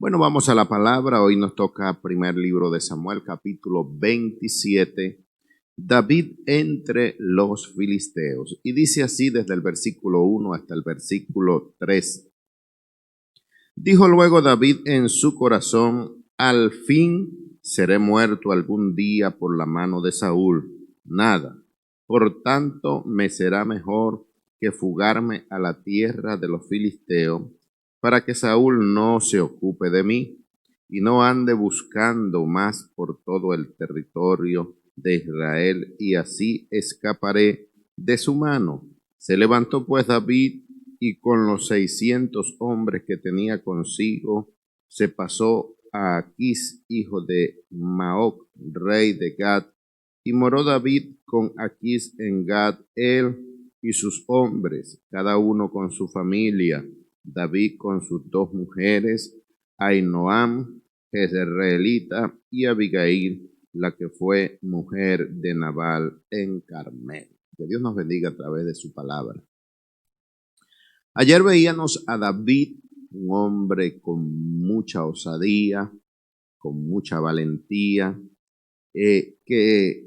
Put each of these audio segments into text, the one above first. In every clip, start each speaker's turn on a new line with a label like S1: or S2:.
S1: Bueno, vamos a la palabra. Hoy nos toca primer libro de Samuel, capítulo 27. David entre los filisteos. Y dice así desde el versículo 1 hasta el versículo 3. Dijo luego David en su corazón: al fin seré muerto algún día por la mano de Saúl. Nada. Por tanto, me será mejor que fugarme a la tierra de los filisteos, para que Saúl no se ocupe de mí y no ande buscando más por todo el territorio de Israel, y así escaparé de su mano. Se levantó pues David y con los 600 hombres que tenía consigo se pasó a Aquís, hijo de Maoc, rey de Gad, y moró David con Aquís en Gad, él y sus hombres, cada uno con su familia. David con sus 2 mujeres, Ahinoam, jezreelita, y Abigail, la que fue mujer de Nabal en Carmel. Que Dios nos bendiga a través de su palabra. Ayer veíamos a David, un hombre con mucha osadía, con mucha valentía, que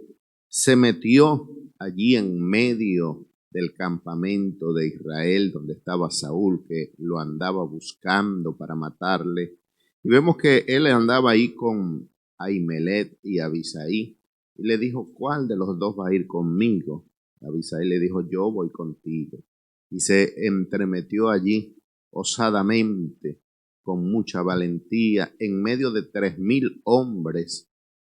S1: se metió allí en medio del campamento de Israel donde estaba Saúl, que lo andaba buscando para matarle. Y vemos que él andaba ahí con Ahimelech y Abisai, y le dijo: ¿cuál de los 2 va a ir conmigo? Abisai le dijo: yo voy contigo. Y se entremetió allí osadamente, con mucha valentía, en medio de 3,000 hombres,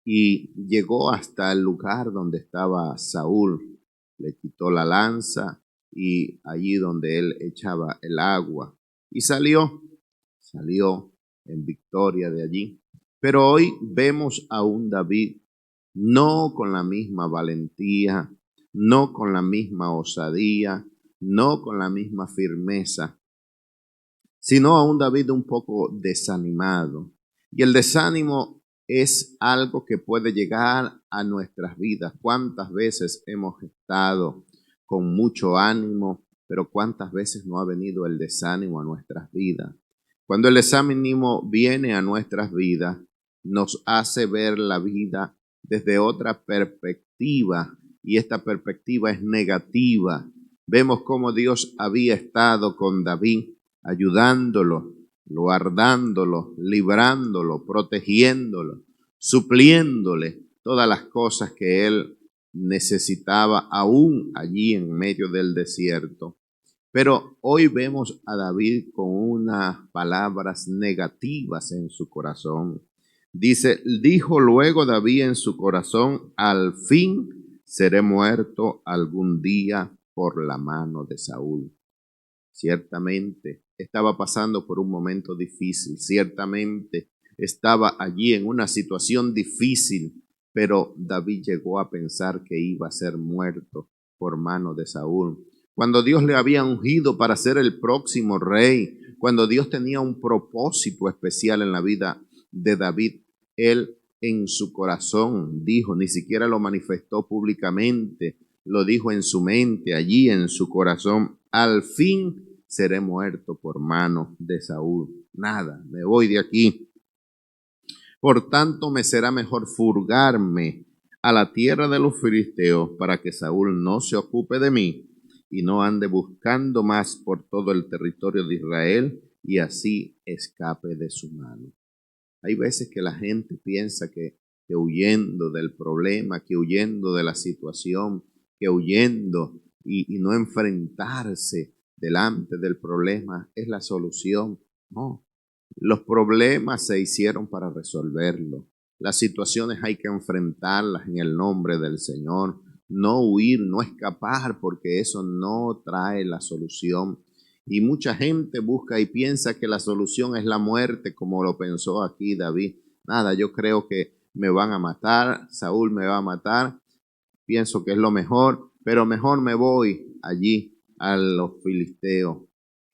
S1: y llegó hasta el lugar donde estaba Saúl. Le quitó la lanza y allí donde él echaba el agua, y salió en victoria de allí. Pero hoy vemos a un David no con la misma valentía, no con la misma osadía, no con la misma firmeza, sino a un David un poco desanimado. Y el desánimo es algo que puede llegar a nuestras vidas. ¿Cuántas veces hemos estado con mucho ánimo, pero cuántas veces no ha venido el desánimo a nuestras vidas? Cuando el desánimo viene a nuestras vidas, nos hace ver la vida desde otra perspectiva, y esta perspectiva es negativa. Vemos cómo Dios había estado con David, ayudándolo, guardándolo, librándolo, protegiéndolo, supliéndole todas las cosas que él necesitaba, aún allí en medio del desierto. Pero hoy vemos a David con unas palabras negativas en su corazón. Dijo luego David en su corazón: al fin seré muerto algún día por la mano de Saúl. Ciertamente estaba pasando por un momento difícil, ciertamente estaba allí en una situación difícil, pero David llegó a pensar que iba a ser muerto por mano de Saúl. Cuando Dios le había ungido para ser el próximo rey, cuando Dios tenía un propósito especial en la vida de David, él en su corazón dijo, ni siquiera lo manifestó públicamente, lo dijo en su mente, allí en su corazón: al fin seré muerto por mano de Saúl. Nada, me voy de aquí. Por tanto, me será mejor furgarme a la tierra de los filisteos, para que Saúl no se ocupe de mí y no ande buscando más por todo el territorio de Israel, y así escape de su mano. Hay veces que la gente piensa que huyendo del problema, que huyendo de la situación, que huyendo y no enfrentarse delante del problema es la solución. No, los problemas se hicieron para resolverlos. Las situaciones hay que enfrentarlas en el nombre del Señor. No huir, no escapar, porque eso no trae la solución. Y mucha gente busca y piensa que la solución es la muerte, como lo pensó aquí David. Nada, yo creo que me van a matar, Saúl me va a matar, pienso que es lo mejor, pero mejor me voy allí a los filisteos.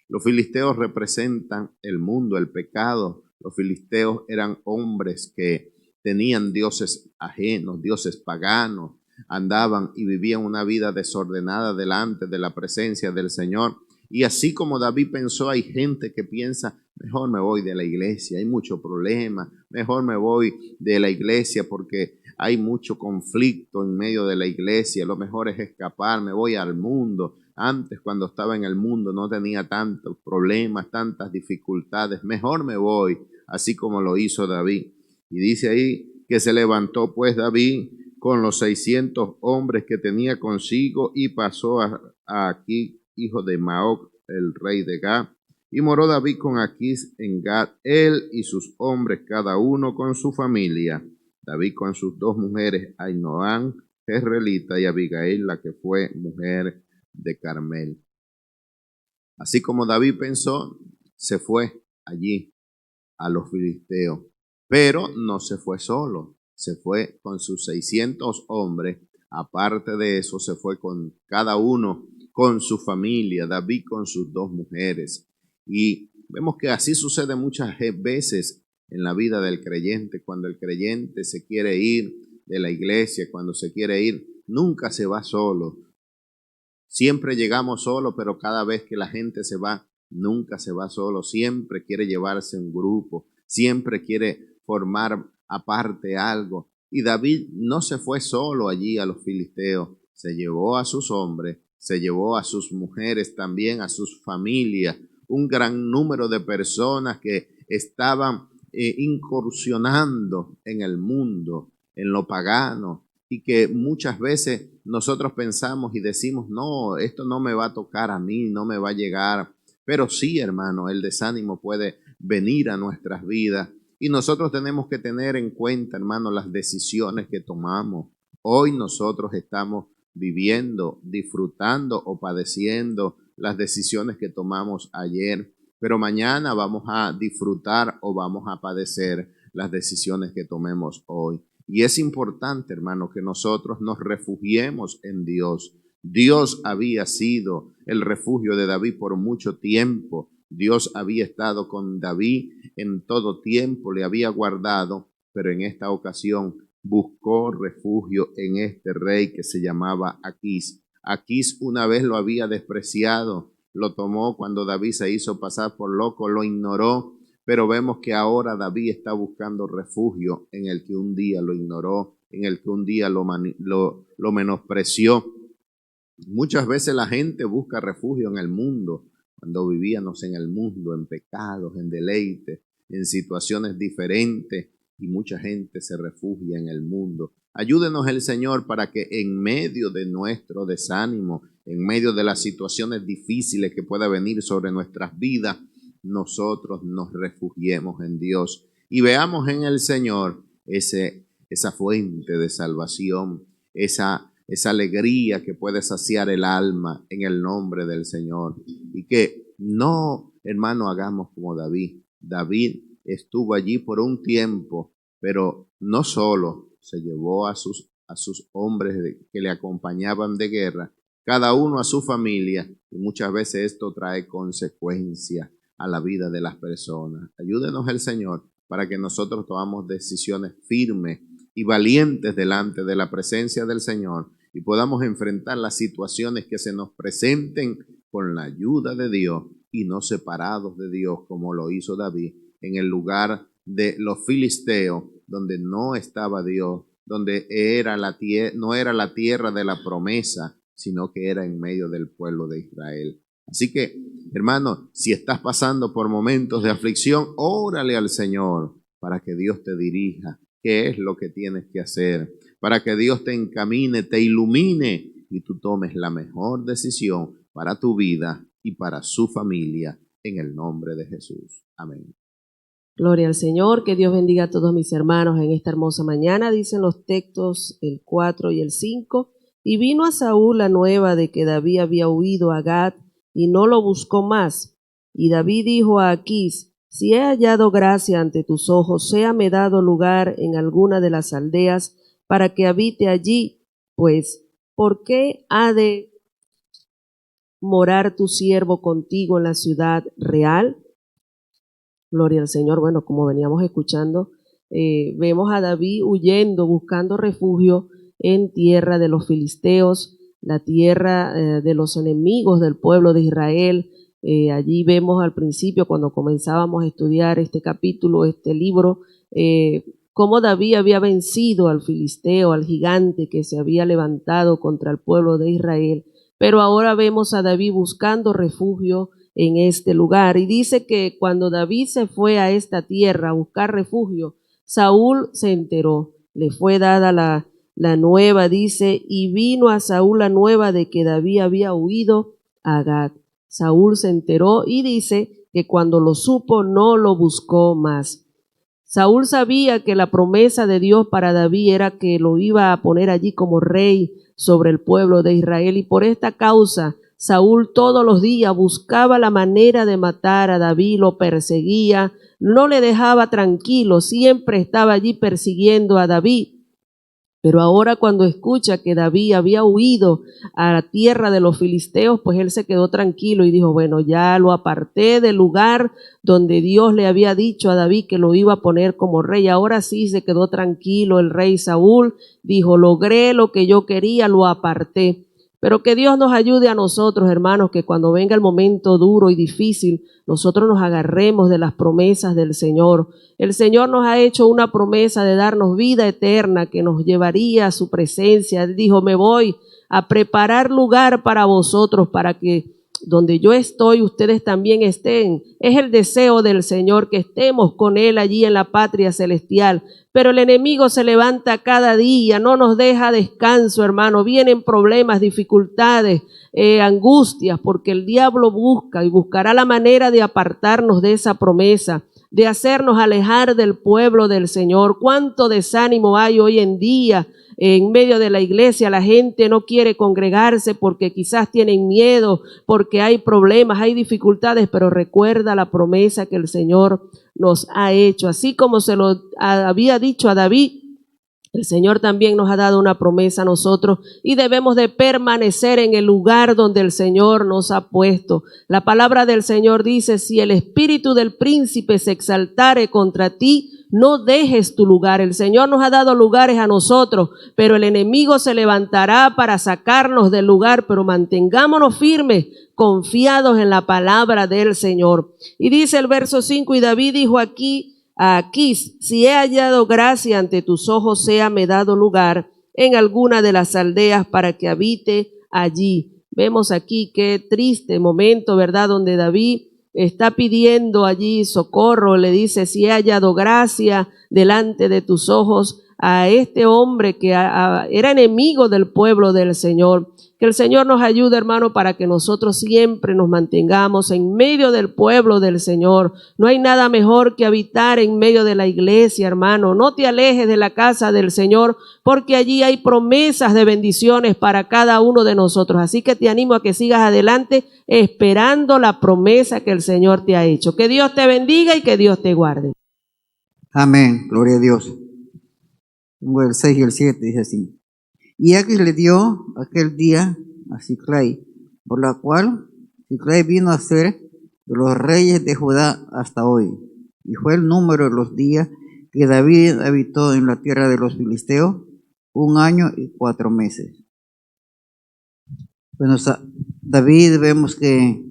S1: Los filisteos representan el mundo, el pecado. Los filisteos eran hombres que tenían dioses ajenos, dioses paganos, andaban y vivían una vida desordenada delante de la presencia del Señor. Y así como David pensó, hay gente que piensa, mejor me voy de la iglesia, hay mucho problema, mejor me voy de la iglesia porque hay mucho conflicto en medio de la iglesia, lo mejor es escapar, me voy al mundo. Antes, cuando estaba en el mundo, no tenía tantos problemas, tantas dificultades, mejor me voy, así como lo hizo David. Y dice ahí que se levantó pues David con los 600 hombres que tenía consigo y pasó a Aquís, hijo de Maoc, el rey de Gad. Y moró David con Aquís en Gad, él y sus hombres, cada uno con su familia. David con sus 2 mujeres, Ainoam, jezreelita, y Abigail, la que fue mujer de Carmel. Así como David pensó, se fue allí a los filisteos, pero no se fue solo, se fue con sus 600 hombres. Aparte de eso, se fue con cada uno con su familia, David con sus 2 mujeres. Y vemos que así sucede muchas veces en la vida del creyente. Cuando el creyente se quiere ir de la iglesia, cuando se quiere ir, nunca se va solo. Siempre llegamos solos, pero cada vez que la gente se va, nunca se va solo. Siempre quiere llevarse un grupo, siempre quiere formar aparte algo. Y David no se fue solo allí a los filisteos, se llevó a sus hombres, se llevó a sus mujeres también, a sus familias, un gran número de personas que estaban incursionando en el mundo, en lo pagano, y que muchas veces nosotros pensamos y decimos, no, esto no me va a tocar a mí, no me va a llegar. Pero sí, hermano, el desánimo puede venir a nuestras vidas y nosotros tenemos que tener en cuenta, hermano, las decisiones que tomamos. Hoy nosotros estamos viviendo, disfrutando o padeciendo las decisiones que tomamos ayer, pero mañana vamos a disfrutar o vamos a padecer las decisiones que tomemos hoy. Y es importante, hermano, que nosotros nos refugiemos en Dios. Dios había sido el refugio de David por mucho tiempo. Dios había estado con David en todo tiempo, le había guardado, pero en esta ocasión buscó refugio en este rey que se llamaba Aquís. Aquís una vez lo había despreciado, lo tomó cuando David se hizo pasar por loco, lo ignoró. Pero vemos que ahora David está buscando refugio en el que un día lo ignoró, en el que un día lo menospreció. Muchas veces la gente busca refugio en el mundo, cuando vivíamos en el mundo, en pecados, en deleites, en situaciones diferentes, y mucha gente se refugia en el mundo. Ayúdenos el Señor para que en medio de nuestro desánimo, en medio de las situaciones difíciles que pueda venir sobre nuestras vidas, nosotros nos refugiemos en Dios y veamos en el Señor esa fuente de salvación, esa alegría que puede saciar el alma en el nombre del Señor. Y que no, hermano, hagamos como David. David estuvo allí por un tiempo, pero no solo, se llevó a sus hombres que le acompañaban de guerra, cada uno a su familia, y muchas veces esto trae consecuencias a la vida de las personas. Ayúdenos el Señor para que nosotros tomamos decisiones firmes y valientes delante de la presencia del Señor y podamos enfrentar las situaciones que se nos presenten con la ayuda de Dios y no separados de Dios como lo hizo David en el lugar de los filisteos donde no estaba Dios, donde no era la tierra de la promesa, sino que era en medio del pueblo de Israel. Así que, hermano, si estás pasando por momentos de aflicción, órale al Señor para que Dios te dirija qué es lo que tienes que hacer, para que Dios te encamine, te ilumine y tú tomes la mejor decisión para tu vida y para su familia en el nombre de Jesús. Amén.
S2: Gloria al Señor, que Dios bendiga a todos mis hermanos en esta hermosa mañana. Dicen los textos el 4 y el 5. Y vino a Saúl la nueva de que David había huido a Gad y no lo buscó más. Y David dijo a Aquís: si he hallado gracia ante tus ojos, séame dado lugar en alguna de las aldeas para que habite allí, pues, ¿por qué ha de morar tu siervo contigo en la ciudad real? Gloria al Señor. Bueno, como veníamos escuchando, vemos a David huyendo, buscando refugio en tierra de los filisteos, la tierra de los enemigos del pueblo de Israel, Allí vemos al principio, cuando comenzábamos a estudiar este capítulo, este libro, cómo David había vencido al filisteo, al gigante que se había levantado contra el pueblo de Israel. Pero ahora vemos a David buscando refugio en este lugar. Y dice que cuando David se fue a esta tierra a buscar refugio, Saúl se enteró, le fue dada la nueva, dice, y vino a Saúl la nueva de que David había huido a Gad. Saúl se enteró y dice que cuando lo supo no lo buscó más. Saúl sabía que la promesa de Dios para David era que lo iba a poner allí como rey sobre el pueblo de Israel, y por esta causa Saúl todos los días buscaba la manera de matar a David, lo perseguía, no le dejaba tranquilo, siempre estaba allí persiguiendo a David. Pero ahora cuando escucha que David había huido a la tierra de los filisteos, pues él se quedó tranquilo y dijo, bueno, ya lo aparté del lugar donde Dios le había dicho a David que lo iba a poner como rey. Ahora sí se quedó tranquilo el rey Saúl, dijo, logré lo que yo quería, lo aparté. Pero que Dios nos ayude a nosotros, hermanos, que cuando venga el momento duro y difícil, nosotros nos agarremos de las promesas del Señor. El Señor nos ha hecho una promesa de darnos vida eterna que nos llevaría a su presencia. Él dijo, me voy a preparar lugar para vosotros, para que donde yo estoy, ustedes también estén. Es el deseo del Señor que estemos con Él allí en la patria celestial. Pero el enemigo se levanta cada día, no nos deja descanso, hermano. Vienen problemas, dificultades, angustias, porque el diablo busca y buscará la manera de apartarnos de esa promesa, de hacernos alejar del pueblo del Señor. Cuánto desánimo hay hoy en día en medio de la iglesia. La gente no quiere congregarse porque quizás tienen miedo, porque hay problemas, hay dificultades, pero recuerda la promesa que el Señor nos ha hecho. Así como se lo había dicho a David, el Señor también nos ha dado una promesa a nosotros y debemos de permanecer en el lugar donde el Señor nos ha puesto. La palabra del Señor dice, si el espíritu del príncipe se exaltare contra ti, no dejes tu lugar. El Señor nos ha dado lugares a nosotros, pero el enemigo se levantará para sacarnos del lugar, pero mantengámonos firmes, confiados en la palabra del Señor. Y dice el verso 5, y David dijo a Aquís, si he hallado gracia ante tus ojos, séame dado lugar en alguna de las aldeas para que habite allí. Vemos aquí qué triste momento, ¿verdad? Donde David está pidiendo allí socorro, le dice, si he hallado gracia delante de tus ojos, a este hombre que era enemigo del pueblo del Señor. Que el Señor nos ayude, hermano, para que nosotros siempre nos mantengamos en medio del pueblo del Señor. No hay nada mejor que habitar en medio de la iglesia, hermano. No te alejes de la casa del Señor, porque allí hay promesas de bendiciones para cada uno de nosotros. Así que te animo a que sigas adelante esperando la promesa que el Señor te ha hecho. Que Dios te bendiga y que Dios te guarde.
S3: Amén, gloria a Dios. Tengo el 6 y el 7, dice así. Y Aquis le dio aquel día a Siclai, por la cual Siclai vino a ser de los reyes de Judá hasta hoy. Y fue el número de los días que David habitó en la tierra de los filisteos, 1 año y 4 meses. Bueno, David vemos que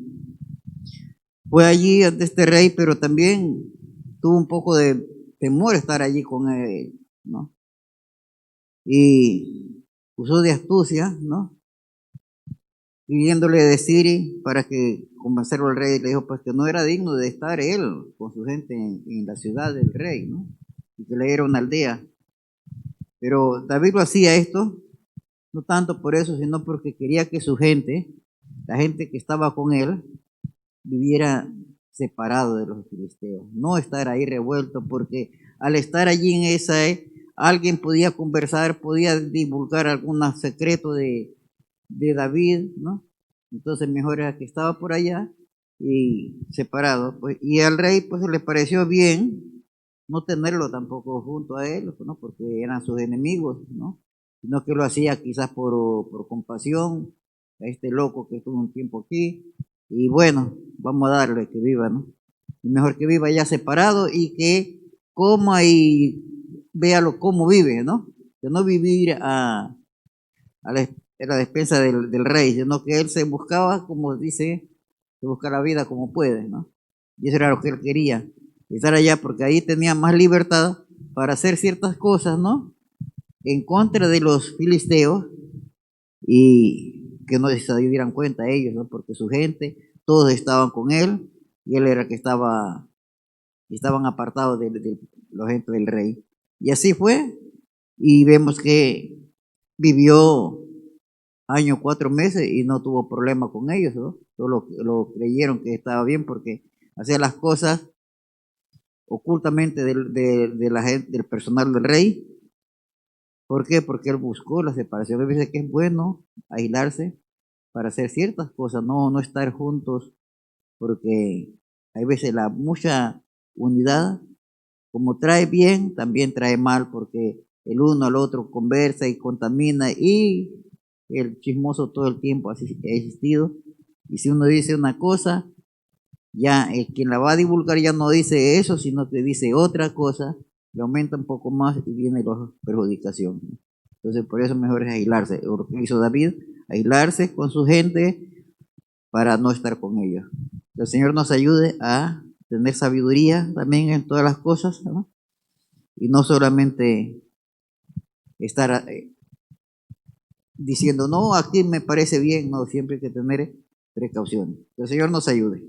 S3: fue allí ante este rey, pero también tuvo un poco de temor estar allí con él, ¿no? Y usó de astucia, ¿no? Pidiéndole decir para que convencerlo al rey, le dijo pues que no era digno de estar él con su gente en la ciudad del rey, ¿no? Y que le era una aldea. Pero David lo hacía esto, no tanto por eso, sino porque quería que su gente, la gente que estaba con él, viviera separado de los filisteos, no estar ahí revuelto, porque al estar allí en esa, alguien podía conversar, podía divulgar algún secreto de David, ¿no? Entonces mejor era que estaba por allá y separado, pues, y al rey pues le pareció bien no tenerlo tampoco junto a él, ¿no? Porque eran sus enemigos, ¿no? Sino que lo hacía quizás por compasión a este loco que estuvo un tiempo aquí, y bueno, vamos a darle que viva, ¿no? Y mejor que viva ya separado y que coma y véalo cómo vive, ¿no? De no vivir a la despensa del rey, sino que él se buscaba, como dice, se busca la vida como puede, ¿no? Y eso era lo que él quería, estar allá, porque ahí tenía más libertad para hacer ciertas cosas, ¿no? En contra de los filisteos, y que no se dieran cuenta ellos, ¿no? Porque su gente, todos estaban con él, y él era el que estaban apartados de la gente del rey. Y así fue, y vemos que vivió año 4 meses y no tuvo problema con ellos, ¿no? Solo lo creyeron que estaba bien porque hacía las cosas ocultamente de la gente, del personal del rey. ¿Por qué? Porque él buscó la separación. Él dice que es bueno aislarse para hacer ciertas cosas, no estar juntos, porque hay veces la mucha unidad, como trae bien, también trae mal, porque el uno al otro conversa y contamina, y el chismoso todo el tiempo ha existido. Y si uno dice una cosa, ya quien la va a divulgar ya no dice eso, sino que dice otra cosa, le aumenta un poco más y viene la perjudicación. Entonces, por eso mejor es aislarse. Lo que hizo David, aislarse con su gente para no estar con ellos. Que el Señor nos ayude a tener sabiduría también en todas las cosas, ¿no? Y no solamente estar diciendo, no, aquí me parece bien, no, siempre hay que tener precaución. Que el Señor nos ayude.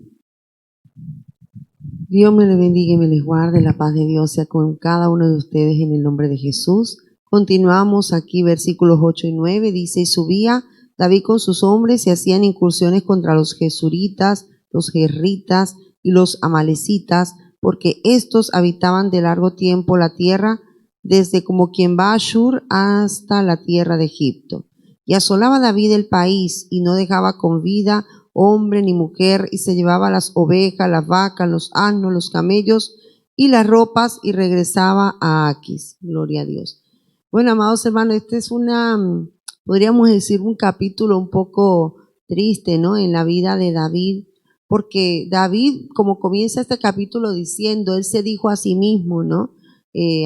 S2: Dios me les bendiga y me les guarde. La paz de Dios sea con cada uno de ustedes en el nombre de Jesús. Continuamos aquí, versículos 8 y 9. Dice, y subía David con sus hombres y hacían incursiones contra los jesuritas, los jerritas y los amalecitas, porque estos habitaban de largo tiempo la tierra, desde como quien va a Ashur hasta la tierra de Egipto. Y asolaba David el país y no dejaba con vida hombre ni mujer, y se llevaba las ovejas, las vacas, los asnos, los camellos y las ropas, y regresaba a Aquis. Gloria a Dios. Bueno, amados hermanos, este es podríamos decir, un capítulo un poco triste, ¿no? En la vida de David, porque David, como comienza este capítulo diciendo, él se dijo a sí mismo, ¿no?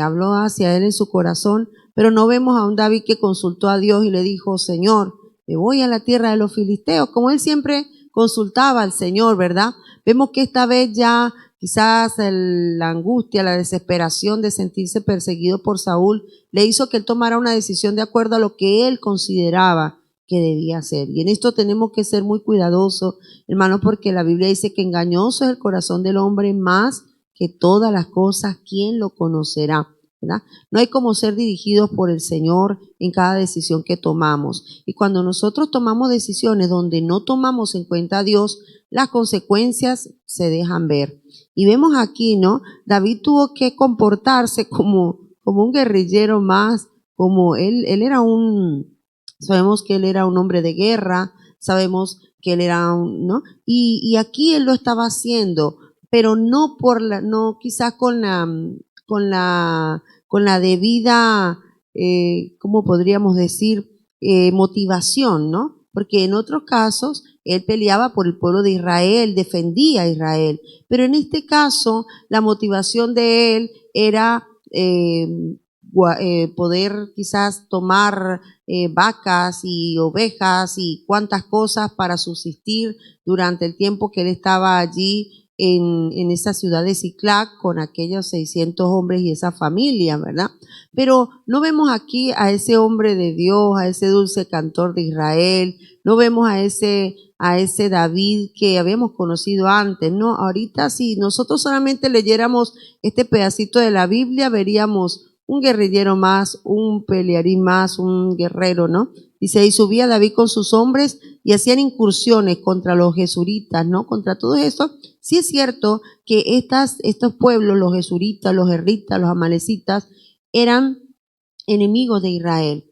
S2: Habló hacia él en su corazón, pero no vemos a un David que consultó a Dios y le dijo, Señor, me voy a la tierra de los filisteos, como él siempre consultaba al Señor, ¿verdad? Vemos que esta vez ya quizás la angustia, la desesperación de sentirse perseguido por Saúl le hizo que él tomara una decisión de acuerdo a lo que él consideraba que debía hacer. Y en esto tenemos que ser muy cuidadosos, hermanos, porque la Biblia dice que engañoso es el corazón del hombre más que todas las cosas. ¿Quién lo conocerá? ¿Verdad? No hay como ser dirigidos por el Señor en cada decisión que tomamos. Y cuando nosotros tomamos decisiones donde no tomamos en cuenta a Dios, las consecuencias se dejan ver. Y vemos aquí, ¿no? David tuvo que comportarse como un guerrillero más, como él era sabemos que él era un hombre de guerra, sabemos que él era ¿no? Y aquí él lo estaba haciendo, pero no quizás con la debida, ¿cómo podríamos decir? Motivación, ¿no? Porque en otros casos él peleaba por el pueblo de Israel, defendía a Israel, pero en este caso la motivación de él era poder quizás tomar vacas y ovejas y cuantas cosas para subsistir durante el tiempo que él estaba allí en esa ciudad de Siclac con aquellos 600 hombres y esa familia, ¿verdad? Pero no vemos aquí a ese hombre de Dios, a ese dulce cantor de Israel, no vemos a ese David que habíamos conocido antes, ¿no? Ahorita si nosotros solamente leyéramos este pedacito de la Biblia, veríamos un guerrillero más, un pelearín más, un guerrero, ¿no? Dice, y subía David con sus hombres y hacían incursiones contra los jesuritas, ¿no? Contra todo eso. Sí es cierto que estos pueblos, los jesuritas, los herritas, los amalecitas, eran enemigos de Israel.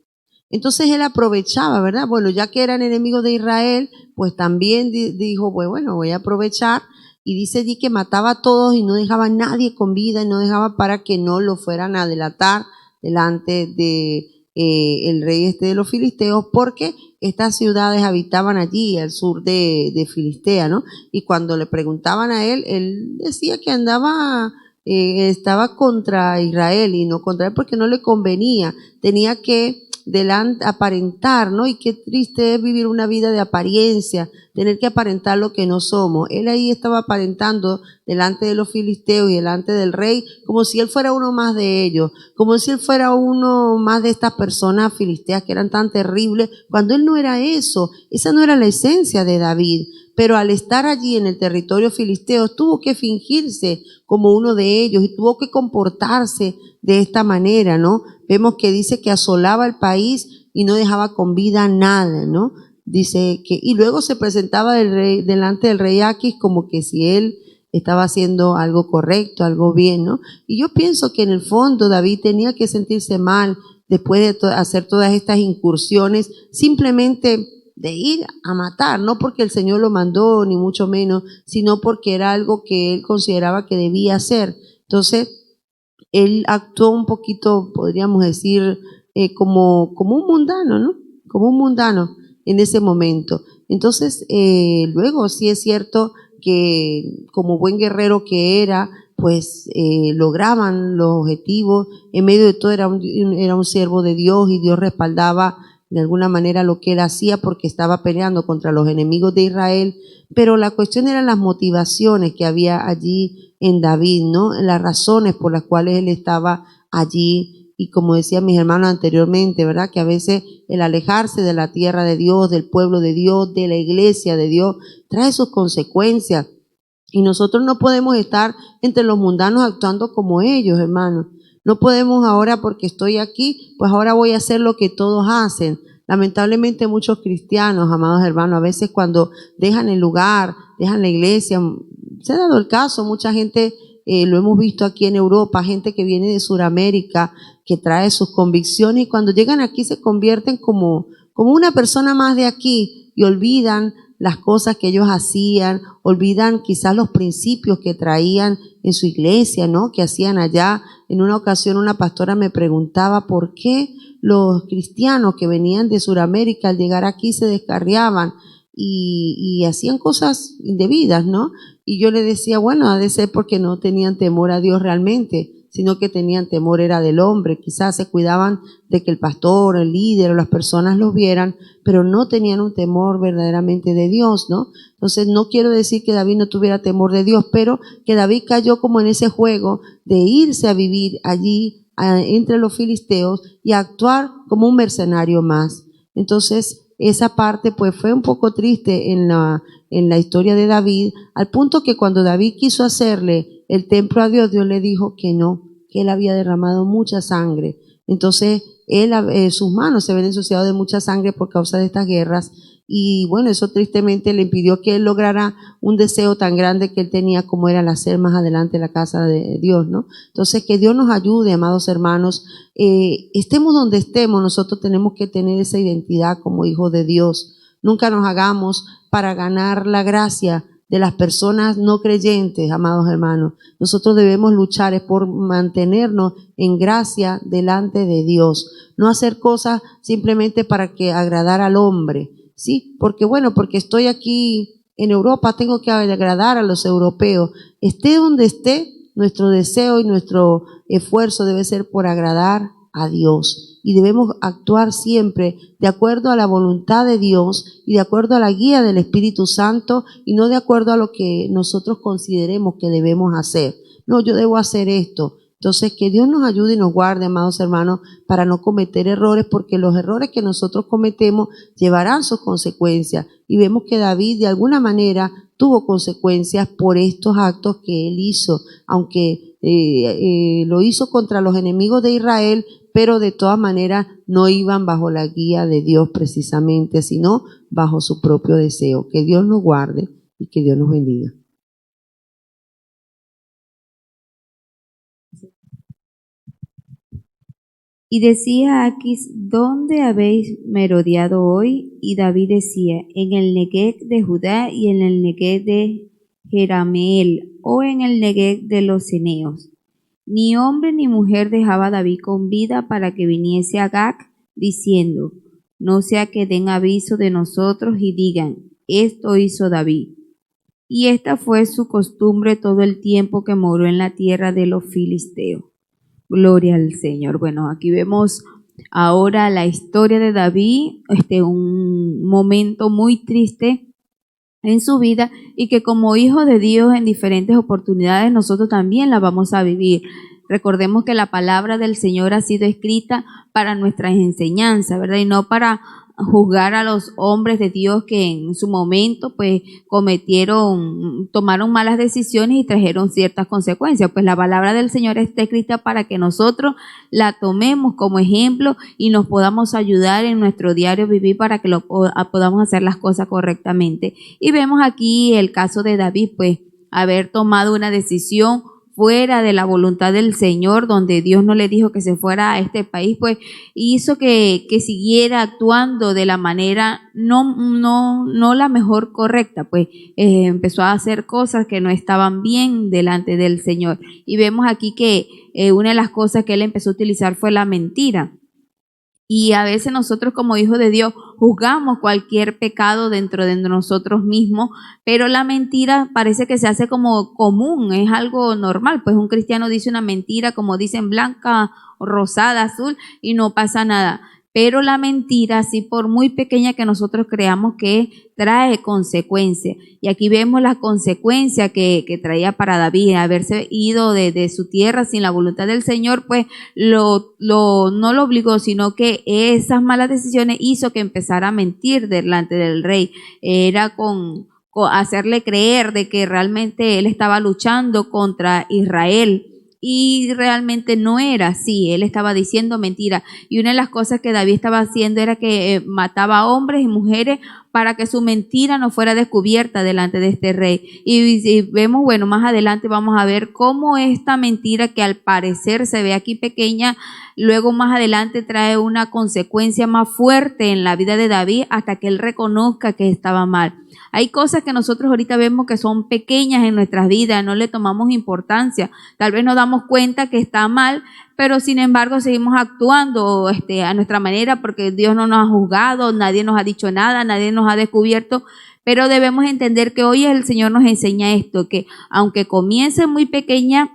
S2: Entonces él aprovechaba, ¿verdad? Bueno, ya que eran enemigos de Israel, pues también dijo, pues bueno, voy a aprovechar. Y dice allí que mataba a todos y no dejaba a nadie con vida y no dejaba para que no lo fueran a delatar delante de el rey de los filisteos, porque estas ciudades habitaban allí al sur de Filistea, ¿no? Y cuando le preguntaban a él decía que estaba contra Israel y no contra él porque no le convenía. Tenía que aparentar, ¿no? Y qué triste es vivir una vida de apariencia, tener que aparentar lo que no somos. Él ahí estaba aparentando delante de los filisteos y delante del rey, como si él fuera uno más de ellos, como si él fuera uno más de estas personas filisteas que eran tan terribles, cuando él no era eso. Esa no era la esencia de David. Pero al estar allí en el territorio filisteo, tuvo que fingirse como uno de ellos y tuvo que comportarse de esta manera, ¿no? Vemos que dice que asolaba el país y no dejaba con vida a nada, ¿no? Dice que, y luego se presentaba delante del rey Aquis como que si él estaba haciendo algo correcto, algo bien, ¿no? Y yo pienso que en el fondo David tenía que sentirse mal después de hacer todas estas incursiones, simplemente de ir a matar, no porque el Señor lo mandó, ni mucho menos, sino porque era algo que él consideraba que debía hacer. Entonces, él actuó un poquito, podríamos decir, como un mundano, ¿no? Como un mundano en ese momento. Entonces, luego sí es cierto que como buen guerrero que era, pues lograban los objetivos. En medio de todo era un siervo de Dios y Dios respaldaba de alguna manera lo que él hacía porque estaba peleando contra los enemigos de Israel, pero la cuestión eran las motivaciones que había allí en David, ¿no? Las razones por las cuales él estaba allí. Y como decían mis hermanos anteriormente, ¿verdad? Que a veces el alejarse de la tierra de Dios, del pueblo de Dios, de la iglesia de Dios, trae sus consecuencias. Y nosotros no podemos estar entre los mundanos actuando como ellos, hermanos. No podemos ahora porque estoy aquí, pues ahora voy a hacer lo que todos hacen. Lamentablemente muchos cristianos, amados hermanos, a veces cuando dejan el lugar, dejan la iglesia, se ha dado el caso, mucha gente, lo hemos visto aquí en Europa, gente que viene de Sudamérica, que trae sus convicciones y cuando llegan aquí se convierten como una persona más de aquí y olvidan las cosas que ellos hacían, olvidan quizás los principios que traían en su iglesia, ¿no? Que hacían allá. En una ocasión una pastora me preguntaba por qué los cristianos que venían de Sudamérica al llegar aquí se descarriaban y hacían cosas indebidas, ¿no? Y yo le decía, bueno, ha de ser porque no tenían temor a Dios realmente, sino que tenían temor era del hombre. Quizás se cuidaban de que el pastor, el líder o las personas los vieran, pero no tenían un temor verdaderamente de Dios, ¿no? Entonces no quiero decir que David no tuviera temor de Dios, pero que David cayó como en ese juego de irse a vivir allí entre los filisteos y a actuar como un mercenario más. Entonces esa parte pues fue un poco triste en la historia de David, al punto que cuando David quiso hacerle el templo a Dios, Dios le dijo que no, que él había derramado mucha sangre. Entonces, sus manos se ven ensuciadas de mucha sangre por causa de estas guerras. Y bueno, eso tristemente le impidió que él lograra un deseo tan grande que él tenía como era el hacer más adelante la casa de Dios, ¿no? Entonces, que Dios nos ayude, amados hermanos. Estemos donde estemos, nosotros tenemos que tener esa identidad como hijos de Dios. Nunca nos hagamos para ganar la gracia de las personas no creyentes, amados hermanos. Nosotros debemos luchar por mantenernos en gracia delante de Dios, no hacer cosas simplemente para que agradar al hombre, ¿sí? Porque estoy aquí en Europa, tengo que agradar a los europeos. Esté donde esté, nuestro deseo y nuestro esfuerzo debe ser por agradar a Dios. Y debemos actuar siempre de acuerdo a la voluntad de Dios y de acuerdo a la guía del Espíritu Santo y no de acuerdo a lo que nosotros consideremos que debemos hacer. No, yo debo hacer esto. Entonces, que Dios nos ayude y nos guarde, amados hermanos, para no cometer errores, porque los errores que nosotros cometemos llevarán sus consecuencias. Y vemos que David, de alguna manera, tuvo consecuencias por estos actos que él hizo, aunque lo hizo contra los enemigos de Israel, pero de todas maneras no iban bajo la guía de Dios precisamente, sino bajo su propio deseo. Que Dios nos guarde y que Dios nos bendiga.
S4: Y decía Aquis, ¿dónde habéis merodeado hoy? Y David decía, en el Negueb de Judá y en el Negueb de Jerameel, o en el Negueb de los Ceneos. Ni hombre ni mujer dejaba David con vida para que viniese a Gag, diciendo, no sea que den aviso de nosotros y digan, esto hizo David. Y esta fue su costumbre todo el tiempo que moró en la tierra de los filisteos. Gloria al Señor. Bueno, aquí vemos ahora la historia de David, un momento muy triste en su vida y que como hijo de Dios en diferentes oportunidades nosotros también la vamos a vivir. Recordemos que la palabra del Señor ha sido escrita para nuestras enseñanzas, ¿verdad? Y no para juzgar a los hombres de Dios que en su momento pues tomaron malas decisiones y trajeron ciertas consecuencias. Pues la palabra del Señor está escrita para que nosotros la tomemos como ejemplo y nos podamos ayudar en nuestro diario vivir para que podamos hacer las cosas correctamente. Y vemos aquí el caso de David, pues haber tomado una decisión fuera de la voluntad del Señor, donde Dios no le dijo que se fuera a este país, pues hizo que siguiera actuando de la manera no la mejor correcta, pues empezó a hacer cosas que no estaban bien delante del Señor. Y vemos aquí que una de las cosas que él empezó a utilizar fue la mentira. Y a veces nosotros como hijos de Dios juzgamos cualquier pecado dentro de nosotros mismos, pero la mentira parece que se hace como común, es algo normal. Pues un cristiano dice una mentira, como dicen, blanca, rosada, azul, y no pasa nada. Pero la mentira, así por muy pequeña que nosotros creamos que trae consecuencias. Y aquí vemos la consecuencia que traía para David, haberse ido de su tierra sin la voluntad del Señor, pues no lo obligó, sino que esas malas decisiones hizo que empezara a mentir delante del rey. Era con hacerle creer de que realmente él estaba luchando contra Israel. Y realmente no era así, él estaba diciendo mentira. Y una de las cosas que David estaba haciendo era que mataba a hombres y mujeres para que su mentira no fuera descubierta delante de este rey. Y vemos, bueno, más adelante vamos a ver cómo esta mentira, que al parecer se ve aquí pequeña, luego más adelante trae una consecuencia más fuerte en la vida de David hasta que él reconozca que estaba mal. Hay cosas que nosotros ahorita vemos que son pequeñas en nuestras vidas, no le tomamos importancia, tal vez nos damos cuenta que está mal, pero sin embargo seguimos actuando a nuestra manera porque Dios no nos ha juzgado, nadie nos ha dicho nada, nadie nos ha descubierto, pero debemos entender que hoy el Señor nos enseña esto, que aunque comience muy pequeña,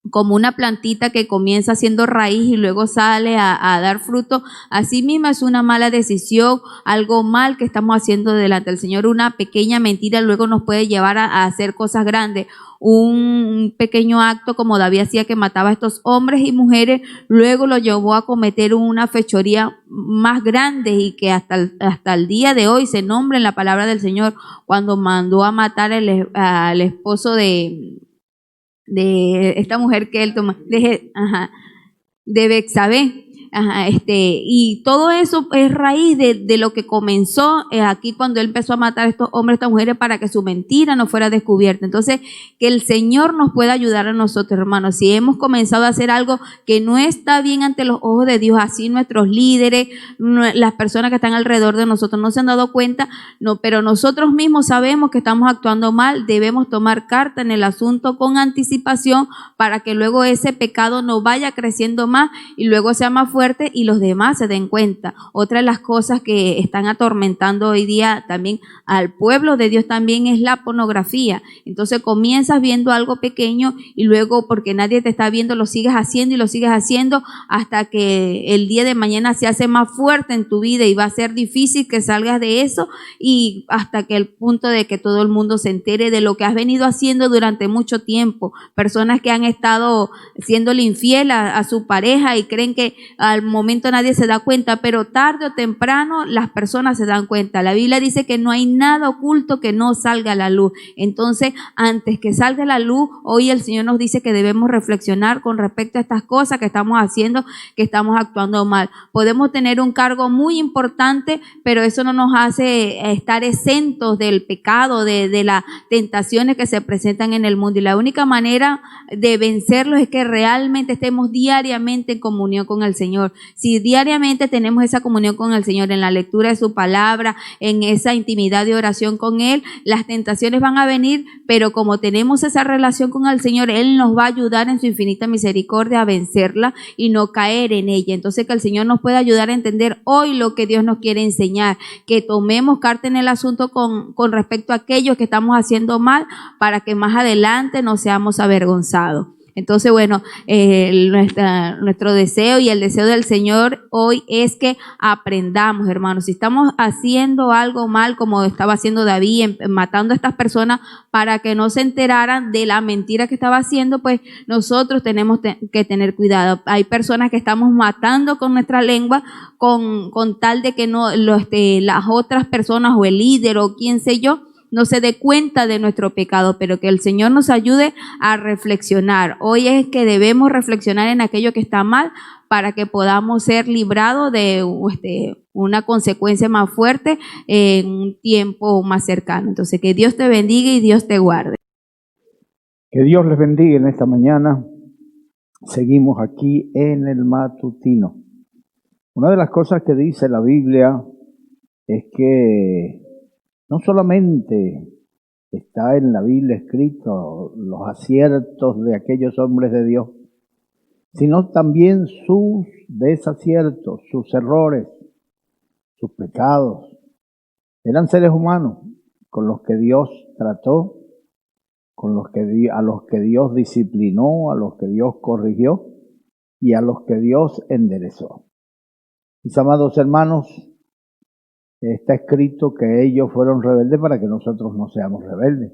S4: como una plantita que comienza siendo raíz y luego sale a dar fruto, así misma es una mala decisión, algo mal que estamos haciendo delante del Señor, una pequeña mentira luego nos puede llevar a hacer cosas grandes. Un pequeño acto como David hacía, que mataba a estos hombres y mujeres, luego lo llevó a cometer una fechoría más grande y que hasta el día de hoy se nombra en la palabra del Señor cuando mandó a matar al esposo de esta mujer que él toma, de Betsabé. Y todo eso es raíz de lo que comenzó aquí cuando él empezó a matar a estos hombres, a estas mujeres, para que su mentira no fuera descubierta. Entonces, que el Señor nos pueda ayudar a nosotros, hermanos. Si hemos comenzado a hacer algo que no está bien ante los ojos de Dios, así nuestros líderes, las personas que están alrededor de nosotros no se han dado cuenta, pero nosotros mismos sabemos que estamos actuando mal, debemos tomar carta en el asunto con anticipación para que luego ese pecado no vaya creciendo más y luego sea más fuerte y los demás se den cuenta. Otra de las cosas que están atormentando hoy día también al pueblo de Dios también es la pornografía. Entonces comienzas viendo algo pequeño y luego, porque nadie te está viendo, lo sigues haciendo y lo sigues haciendo hasta que el día de mañana se hace más fuerte en tu vida y va a ser difícil que salgas de eso, y hasta que el punto de que todo el mundo se entere de lo que has venido haciendo durante mucho tiempo. Personas que han estado siéndole infiel a su pareja y creen que al momento nadie se da cuenta, pero tarde o temprano las personas se dan cuenta. La Biblia dice que no hay nada oculto que no salga a la luz. Entonces, antes que salga a la luz, hoy el Señor nos dice que debemos reflexionar con respecto a estas cosas que estamos haciendo, que estamos actuando mal. Podemos tener un cargo muy importante, pero eso no nos hace estar exentos del pecado, de las tentaciones que se presentan en el mundo. Y la única manera de vencerlos es que realmente estemos diariamente en comunión con el Señor. Si diariamente tenemos esa comunión con el Señor, en la lectura de su palabra, en esa intimidad de oración con Él, las tentaciones van a venir, pero como tenemos esa relación con el Señor, Él nos va a ayudar en su infinita misericordia a vencerla y no caer en ella. Entonces, que el Señor nos pueda ayudar a entender hoy lo que Dios nos quiere enseñar, que tomemos carta en el asunto con respecto a aquello que estamos haciendo mal, para que más adelante no seamos avergonzados. Entonces, bueno, nuestro deseo y el deseo del Señor hoy es que aprendamos, hermanos. Si estamos haciendo algo mal, como estaba haciendo David, matando a estas personas para que no se enteraran de la mentira que estaba haciendo, pues nosotros tenemos que tener cuidado. Hay personas que estamos matando con nuestra lengua con tal de que no las otras personas o el líder o quién sé yo, no se dé cuenta de nuestro pecado, pero que el Señor nos ayude a reflexionar. Hoy es que debemos reflexionar en aquello que está mal para que podamos ser librados de una consecuencia más fuerte en un tiempo más cercano. Entonces, que Dios te bendiga y Dios te guarde.
S5: Que Dios les bendiga en esta mañana. Seguimos aquí en el matutino. Una de las cosas que dice la Biblia es que no solamente está en la Biblia escrito los aciertos de aquellos hombres de Dios, sino también sus desaciertos, sus errores, sus pecados. Eran seres humanos con los que Dios trató, a los que Dios disciplinó, a los que Dios corrigió y a los que Dios enderezó. Mis amados hermanos, está escrito que ellos fueron rebeldes para que nosotros no seamos rebeldes.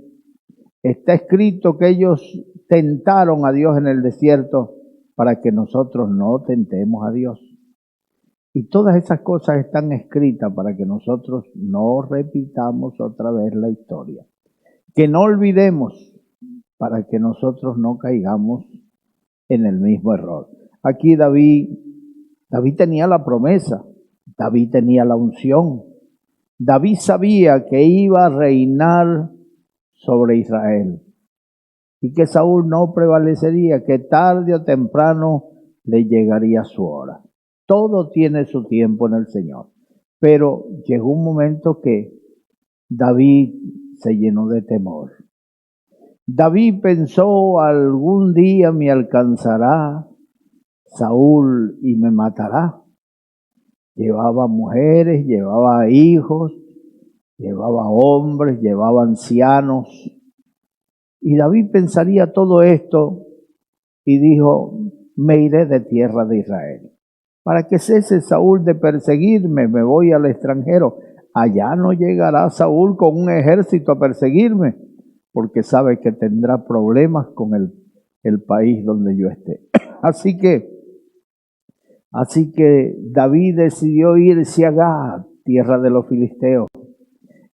S5: Está escrito que ellos tentaron a Dios en el desierto para que nosotros no tentemos a Dios. Y todas esas cosas están escritas para que nosotros no repitamos otra vez la historia. Que no olvidemos para que nosotros no caigamos en el mismo error. Aquí David tenía la promesa, David tenía la unción. David sabía que iba a reinar sobre Israel y que Saúl no prevalecería, que tarde o temprano le llegaría su hora. Todo tiene su tiempo en el Señor. Pero llegó un momento que David se llenó de temor. David pensó, algún día me alcanzará Saúl y me matará. Llevaba mujeres, llevaba hijos, llevaba hombres, llevaba ancianos. Y David pensaría todo esto y dijo, me iré de tierra de Israel. Para que cese Saúl de perseguirme, me voy al extranjero. Allá no llegará Saúl con un ejército a perseguirme, porque sabe que tendrá problemas con el país donde yo esté. Así que David decidió irse a Gad, tierra de los filisteos,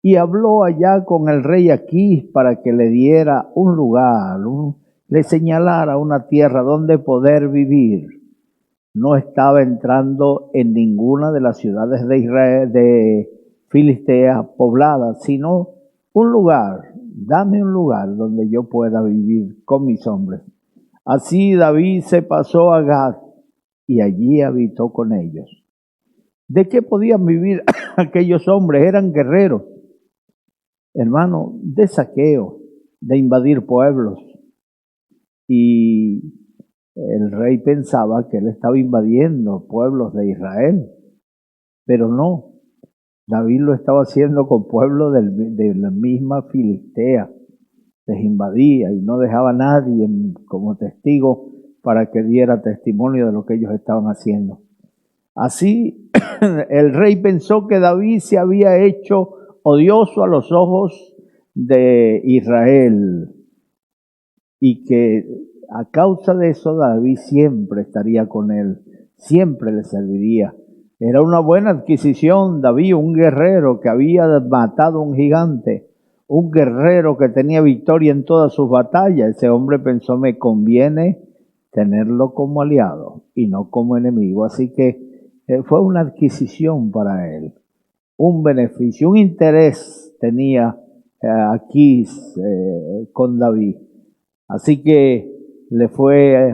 S5: y habló allá con el rey Aquís para que le diera un lugar, le señalara una tierra donde poder vivir. No estaba entrando en ninguna de las ciudades de Israel, de Filistea pobladas, sino un lugar, dame un lugar donde yo pueda vivir con mis hombres. Así David se pasó a Gad y allí habitó con ellos. ¿De qué podían vivir aquellos hombres? Eran guerreros, hermano, de saqueo, de invadir pueblos. Y el rey pensaba que él estaba invadiendo pueblos de Israel, pero no. David lo estaba haciendo con pueblos de la misma Filistea. Les invadía y no dejaba a nadie como testigo para que diera testimonio de lo que ellos estaban haciendo. Así, el rey pensó que David se había hecho odioso a los ojos de Israel y que a causa de eso David siempre estaría con él, siempre le serviría. Era una buena adquisición David, un guerrero que había matado a un gigante, un guerrero que tenía victoria en todas sus batallas. Ese hombre pensó, me conviene tenerlo como aliado y no como enemigo. Así que fue una adquisición para él, un beneficio, un interés tenía aquí con David. Así que le fue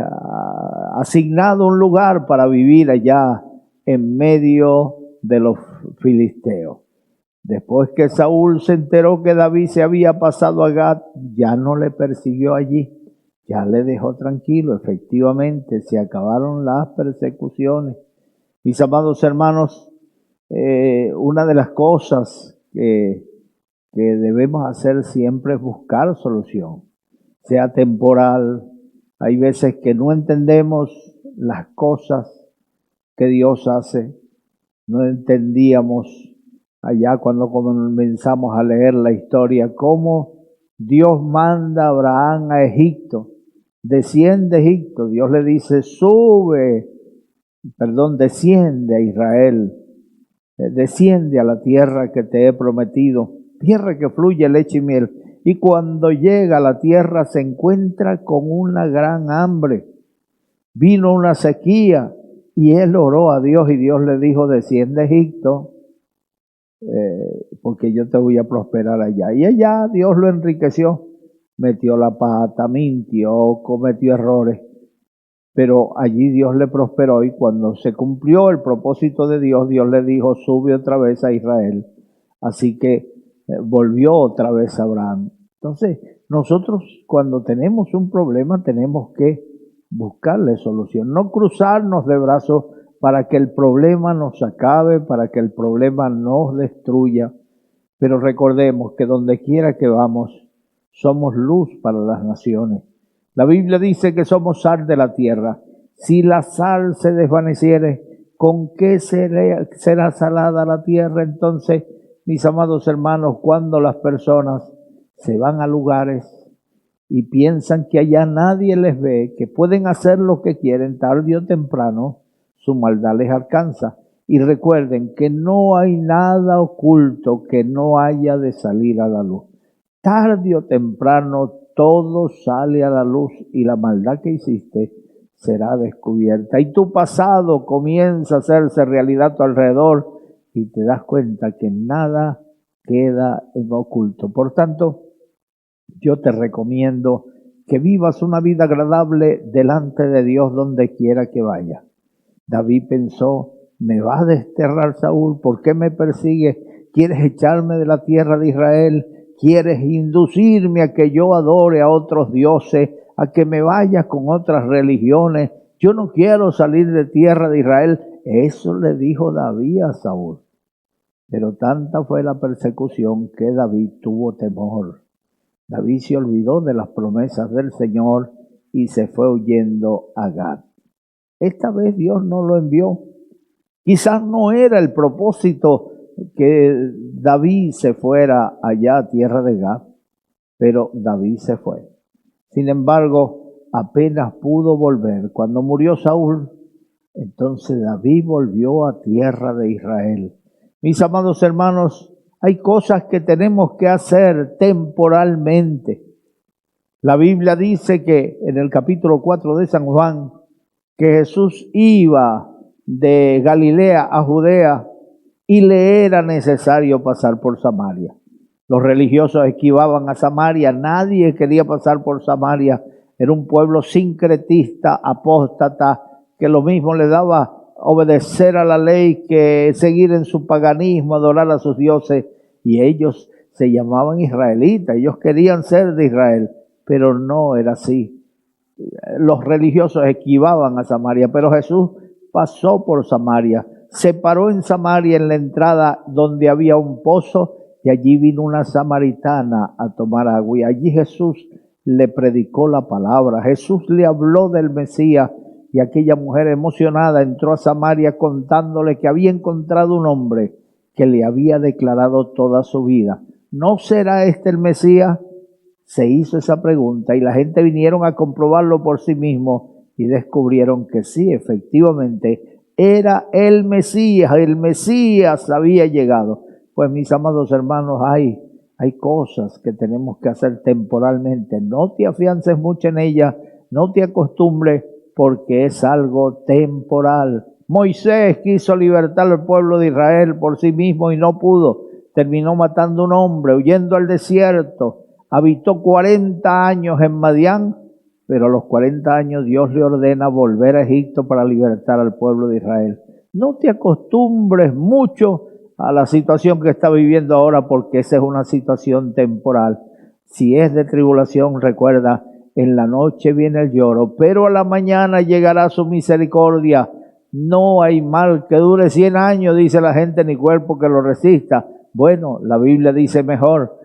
S5: asignado un lugar para vivir allá en medio de los filisteos. Después que Saúl se enteró que David se había pasado a Gad, ya no le persiguió allí, ya le dejó tranquilo. Efectivamente, se acabaron las persecuciones. Mis amados hermanos, una de las cosas que debemos hacer siempre es buscar solución, sea temporal, Hay veces que no entendemos las cosas que Dios hace. No entendíamos allá cuando comenzamos a leer la historia cómo Dios manda a Abraham a Egipto. Desciende a Egipto. Dios le dice, desciende a Israel. Desciende a la tierra que te he prometido, tierra que fluye leche y miel. Y cuando llega a la tierra se encuentra con una gran hambre. Vino una sequía y él oró a Dios y Dios le dijo, desciende a Egipto, porque yo te voy a prosperar allá. Y allá Dios lo enriqueció, metió la pata, mintió, cometió errores. Pero allí Dios le prosperó y cuando se cumplió el propósito de Dios, Dios le dijo, sube otra vez a Israel. Así que volvió otra vez a Abraham. Entonces, nosotros cuando tenemos un problema tenemos que buscarle solución, no cruzarnos de brazos para que el problema nos acabe, para que el problema nos destruya. Pero recordemos que donde quiera que vamos, somos luz para las naciones. La Biblia dice que somos sal de la tierra. Si la sal se desvaneciere, ¿con qué será salada la tierra? Entonces, mis amados hermanos, cuando las personas se van a lugares y piensan que allá nadie les ve, que pueden hacer lo que quieren, tarde o temprano, su maldad les alcanza. Y recuerden que no hay nada oculto que no haya de salir a la luz. Tarde o temprano todo sale a la luz y la maldad que hiciste será descubierta. Y tu pasado comienza a hacerse realidad a tu alrededor y te das cuenta que nada queda en oculto. Por tanto, yo te recomiendo que vivas una vida agradable delante de Dios donde quiera que vaya. David pensó, me va a desterrar Saúl, ¿por qué me persigues? ¿Quieres echarme de la tierra de Israel? ¿Quieres inducirme a que yo adore a otros dioses, a que me vaya con otras religiones? Yo no quiero salir de tierra de Israel. Eso le dijo David a Saúl. Pero tanta fue la persecución que David tuvo temor. David se olvidó de las promesas del Señor y se fue huyendo a Gad. Esta vez Dios no lo envió. Quizás no era el propósito que David se fuera allá a tierra de Gad, pero David se fue. Sin embargo, apenas pudo volver. Cuando murió Saúl, entonces David volvió a tierra de Israel. Mis amados hermanos, hay cosas que tenemos que hacer temporalmente. La Biblia dice que en el capítulo 4 de San Juan, que Jesús iba de Galilea a Judea y le era necesario pasar por Samaria. Los religiosos esquivaban a Samaria, nadie quería pasar por Samaria. Era un pueblo sincretista, apóstata, que lo mismo le daba obedecer a la ley que seguir en su paganismo, adorar a sus dioses. Y ellos se llamaban israelitas, ellos querían ser de Israel, pero no era así. Los religiosos esquivaban a Samaria, pero Jesús pasó por Samaria, se paró en Samaria en la entrada donde había un pozo y allí vino una samaritana a tomar agua y allí Jesús le predicó la palabra, Jesús le habló del Mesías y aquella mujer emocionada entró a Samaria contándole que había encontrado un hombre que le había declarado toda su vida. ¿No será este el Mesías? Se hizo esa pregunta y la gente vinieron a comprobarlo por sí mismo y descubrieron que sí, efectivamente, era el Mesías había llegado. Pues mis amados hermanos, hay cosas que tenemos que hacer temporalmente. No te afiances mucho en ellas, no te acostumbres porque es algo temporal. Moisés quiso libertar al pueblo de Israel por sí mismo y no pudo. Terminó matando a un hombre, huyendo al desierto. Habitó 40 años en Madián, pero a los 40 años Dios le ordena volver a Egipto para libertar al pueblo de Israel. No te acostumbres mucho a la situación que está viviendo ahora porque esa es una situación temporal. Si es de tribulación, recuerda, en la noche viene el lloro, pero a la mañana llegará su misericordia. No hay mal que dure 100 años, dice la gente, ni cuerpo que lo resista. Bueno, la Biblia dice mejor,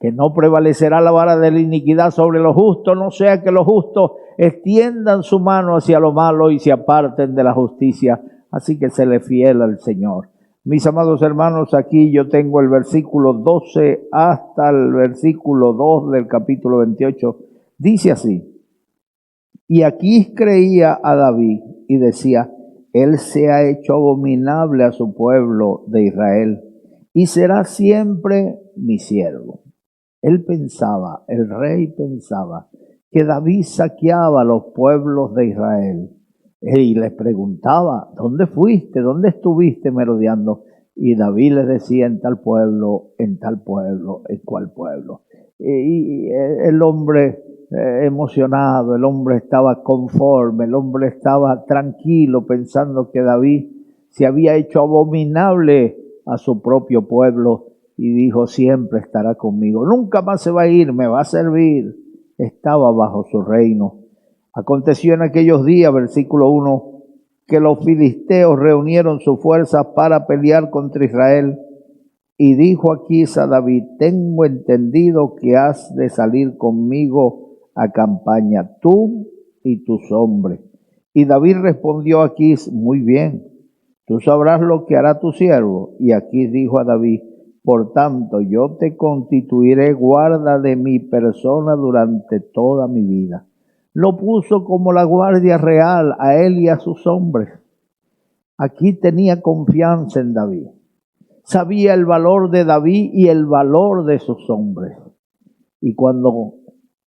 S5: que no prevalecerá la vara de la iniquidad sobre los justos, no sea que los justos extiendan su mano hacia lo malo y se aparten de la justicia. Así que séle fiel al Señor. Mis amados hermanos, aquí yo tengo el versículo 12 hasta el versículo 2 del capítulo 28. Dice así: y Aquís creía a David y decía: él se ha hecho abominable a su pueblo de Israel y será siempre mi siervo. Él pensaba, el rey pensaba, que David saqueaba los pueblos de Israel. Y les preguntaba: ¿dónde fuiste? ¿Dónde estuviste merodeando? Y David les decía: en tal pueblo, en tal pueblo, en cual pueblo. Y el hombre emocionado, el hombre estaba conforme, el hombre estaba tranquilo, pensando que David se había hecho abominable a su propio pueblo, y dijo: siempre estará conmigo, nunca más se va a ir, me va a servir. Estaba bajo su reino. Aconteció en aquellos días, versículo 1, que los filisteos reunieron sus fuerzas para pelear contra Israel. Y dijo Aquís a David: tengo entendido que has de salir conmigo a campaña, tú y tus hombres. Y David respondió a Aquís: muy bien, tú sabrás lo que hará tu siervo. Y Aquís dijo a David: por tanto, yo te constituiré guarda de mi persona durante toda mi vida. Lo puso como la guardia real a él y a sus hombres. Aquí tenía confianza en David. Sabía el valor de David y el valor de sus hombres. Y cuando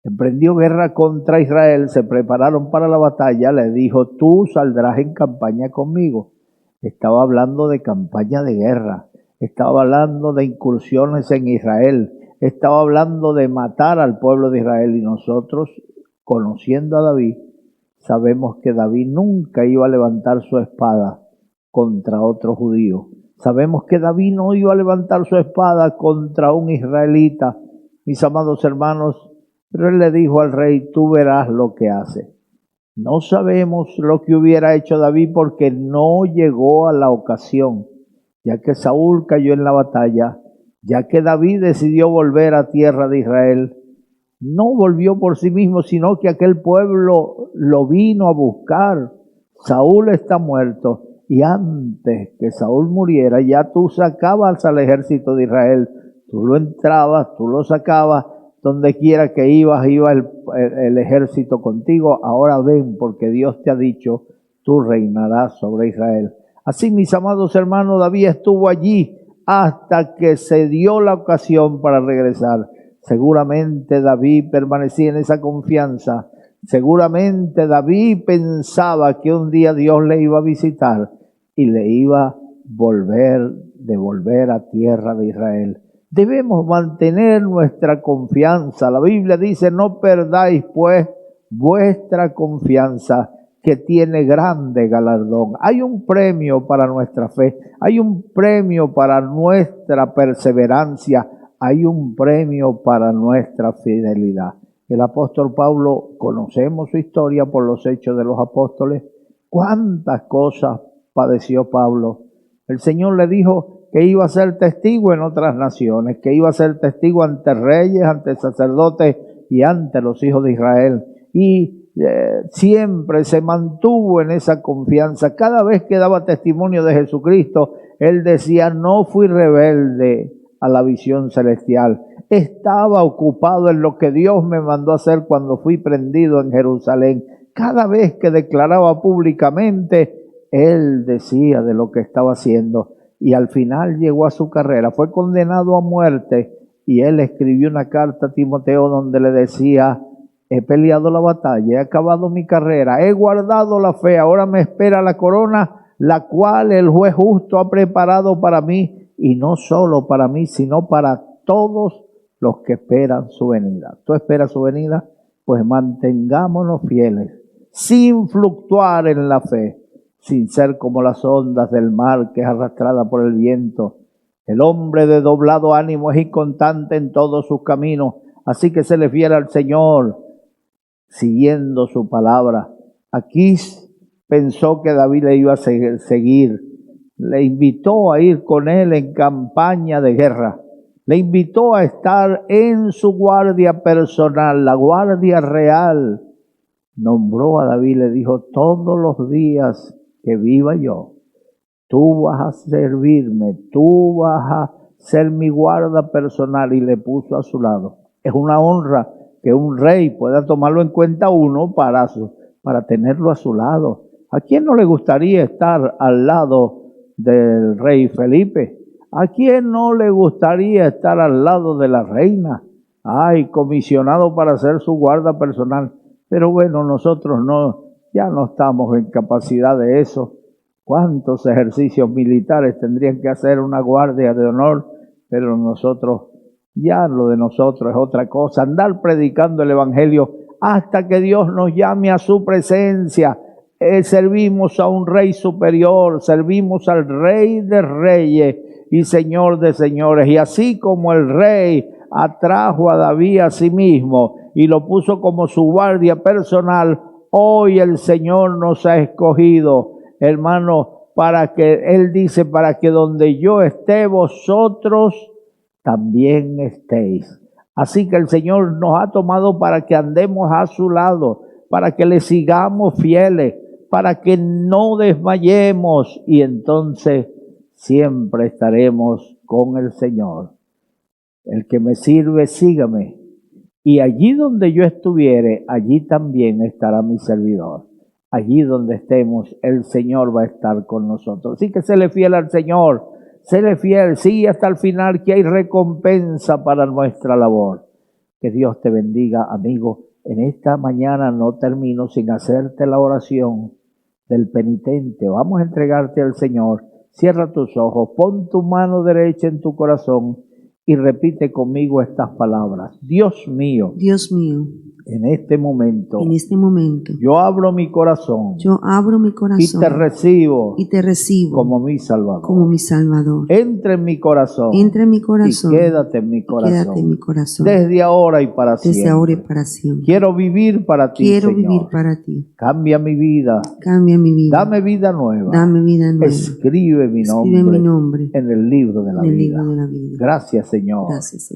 S5: emprendió guerra contra Israel, se prepararon para la batalla, le dijo: tú saldrás en campaña conmigo. Estaba hablando de campaña de guerra. Estaba hablando de incursiones en Israel. Estaba hablando de matar al pueblo de Israel. Y nosotros, conociendo a David, sabemos que David nunca iba a levantar su espada contra otro judío. Sabemos que David no iba a levantar su espada contra un israelita, mis amados hermanos, pero él le dijo al rey: tú verás lo que hace. No sabemos lo que hubiera hecho David porque no llegó a la ocasión, ya que Saúl cayó en la batalla, ya que David decidió volver a tierra de Israel. No volvió por sí mismo, sino que aquel pueblo lo vino a buscar. Saúl está muerto, y antes que Saúl muriera, ya tú sacabas al ejército de Israel. Tú lo entrabas, tú lo sacabas, donde quiera que ibas, iba el ejército contigo. Ahora ven, porque Dios te ha dicho: tú reinarás sobre Israel. Así, mis amados hermanos, David estuvo allí hasta que se dio la ocasión para regresar. Seguramente David permanecía en esa confianza. Seguramente David pensaba que un día Dios le iba a visitar y le iba a devolver a tierra de Israel. Debemos mantener nuestra confianza. La Biblia dice: no perdáis pues vuestra confianza, que tiene grande galardón. Hay un premio para nuestra fe, hay un premio para nuestra perseverancia, hay un premio para nuestra fidelidad. El apóstol Pablo, conocemos su historia por los Hechos de los Apóstoles. ¿Cuántas cosas padeció Pablo? El Señor le dijo que iba a ser testigo en otras naciones, que iba a ser testigo ante reyes, ante sacerdotes y ante los hijos de Israel. Y siempre se mantuvo en esa confianza. Cada vez que daba testimonio de Jesucristo, él decía: no fui rebelde a la visión celestial. Estaba ocupado en lo que Dios me mandó a hacer cuando fui prendido en Jerusalén. Cada vez que declaraba públicamente, él decía de lo que estaba haciendo. Y al final llegó a su carrera. Fue condenado a muerte. Y él escribió una carta a Timoteo donde le decía: he peleado la batalla, he acabado mi carrera, he guardado la fe, ahora me espera la corona, la cual el juez justo ha preparado para mí, y no solo para mí, sino para todos los que esperan su venida. ¿Tú esperas su venida? Pues mantengámonos fieles, sin fluctuar en la fe, sin ser como las ondas del mar que es arrastrada por el viento. El hombre de doblado ánimo es inconstante en todos sus caminos, así que se le fiel al Señor, siguiendo su palabra. Aquís pensó que David le iba a seguir. Le invitó a ir con él en campaña de guerra. Le invitó a estar en su guardia personal, la guardia real. Nombró a David, le dijo, todos los días que viva yo, tú vas a servirme, tú vas a ser mi guarda personal, y le puso a su lado. Es una honra que un rey pueda tomarlo en cuenta uno para tenerlo a su lado. ¿A quién no le gustaría estar al lado del rey Felipe? ¿A quién no le gustaría estar al lado de la reina? Ay, comisionado para ser su guarda personal. Pero bueno, nosotros ya no estamos en capacidad de eso. ¿Cuántos ejercicios militares tendrían que hacer una guardia de honor? Pero nosotros, ya lo de nosotros es otra cosa. Andar predicando el evangelio hasta que Dios nos llame a su presencia. Servimos a un rey superior, servimos al rey de reyes y señor de señores. Y así como el rey atrajo a David a sí mismo y lo puso como su guardia personal, hoy el Señor nos ha escogido, hermano, para que, Él dice, para que donde yo esté, vosotros también estéis. Así que el Señor nos ha tomado para que andemos a su lado, para que le sigamos fieles, para que no desmayemos, y entonces siempre estaremos con el Señor. El que me sirve, sígame. Y allí donde yo estuviere, allí también estará mi servidor. Allí donde estemos, el Señor va a estar con nosotros. Así que séle fiel al Señor, séle fiel, sí, hasta el final, que hay recompensa para nuestra labor. Que Dios te bendiga, amigo. En esta mañana no termino sin hacerte la oración del penitente. Vamos a entregarte al Señor. Cierra tus ojos, pon tu mano derecha en tu corazón y repite conmigo estas palabras. Dios mío, en este momento, yo abro mi corazón, y te recibo, como mi Salvador. Entra en mi corazón, y quédate en mi corazón, desde ahora y para siempre. Quiero vivir para ti, Señor. Cambia mi vida, dame vida nueva, escribe mi nombre en el libro de la vida. Gracias, Señor,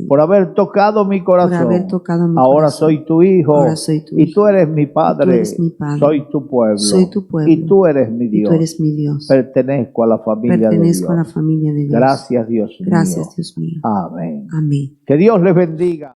S5: por haber tocado mi corazón. Ahora soy tu hijo, y tú eres mi Padre. Soy tu pueblo, y tú eres mi Dios. Pertenezco a la familia de Dios. Gracias, Dios mío. Amén. Que Dios les bendiga.